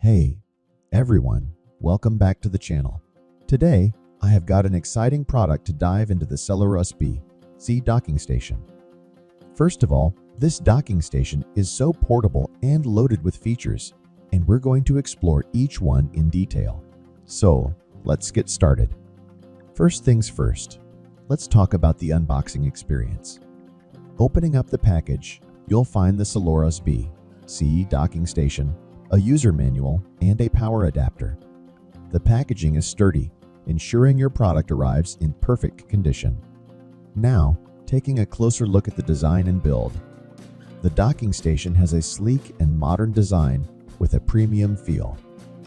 Hey, everyone, welcome back to the channel. Today, I have got an exciting product to dive into the Selore USB-C docking station. First of all, this docking station is so portable and loaded with features, and we're going to explore each one in detail. So, let's get started. First things first, let's talk about the unboxing experience. Opening up the package, you'll find the Selore USB-C docking station, a user manual, and a power adapter. The packaging is sturdy, ensuring your product arrives in perfect condition. Now, taking a closer look at the design and build. The docking station has a sleek and modern design with a premium feel.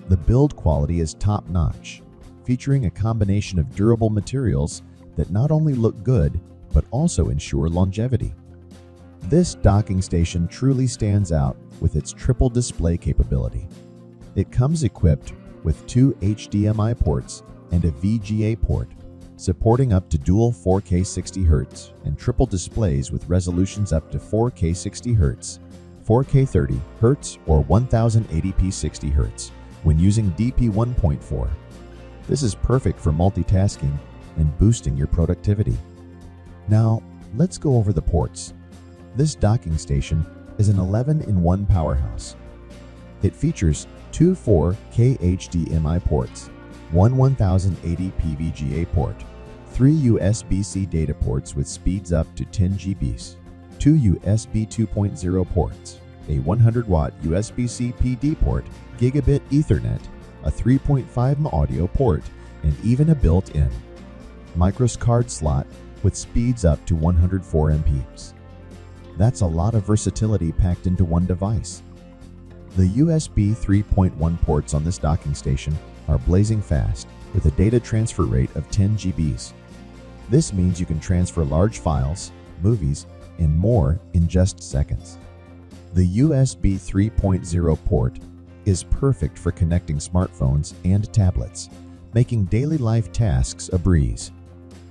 The build quality is top-notch, featuring a combination of durable materials that not only look good, but also ensure longevity. This docking station truly stands out with its triple display capability. It comes equipped with two HDMI ports and a VGA port, supporting up to dual 4K 60Hz and triple displays with resolutions up to 4K 60Hz, 4K 30Hz, or 1080p 60Hz when using DP 1.4. This is perfect for multitasking and boosting your productivity. Now, let's go over the ports. This docking station is an 11-in-1 powerhouse. It features two 4K HDMI ports, one 1080p VGA port, three USB-C data ports with speeds up to 10 GB, two USB 2.0 ports, a 100-watt USB-C PD port, gigabit Ethernet, a 3.5mm audio port, and even a built-in microSD card slot with speeds up to 104 MPs. That's a lot of versatility packed into one device. The USB 3.1 ports on this docking station are blazing fast with a data transfer rate of 10 GB. This means you can transfer large files, movies, and more in just seconds. The USB 3.0 port is perfect for connecting smartphones and tablets, making daily life tasks a breeze.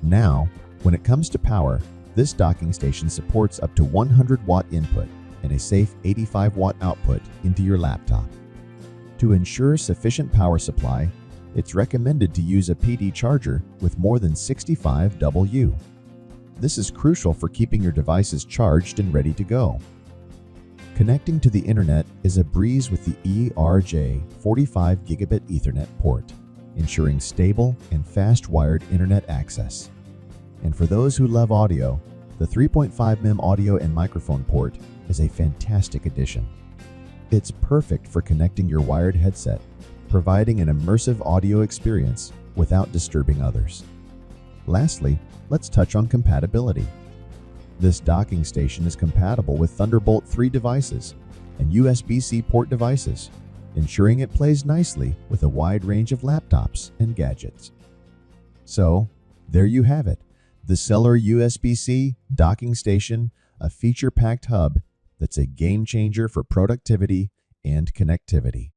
Now, when it comes to power, this docking station supports up to 100-watt input and a safe 85-watt output into your laptop. To ensure sufficient power supply, it's recommended to use a PD charger with more than 65 W. This is crucial for keeping your devices charged and ready to go. Connecting to the internet is a breeze with the ERJ45 gigabit Ethernet port, ensuring stable and fast wired internet access. And for those who love audio, the 3.5mm audio and microphone port is a fantastic addition. It's perfect for connecting your wired headset, providing an immersive audio experience without disturbing others. Lastly, let's touch on compatibility. This docking station is compatible with Thunderbolt 3 devices and USB-C port devices, ensuring it plays nicely with a wide range of laptops and gadgets. So, there you have it. The Selore USB-C docking station, a feature-packed hub that's a game changer for productivity and connectivity.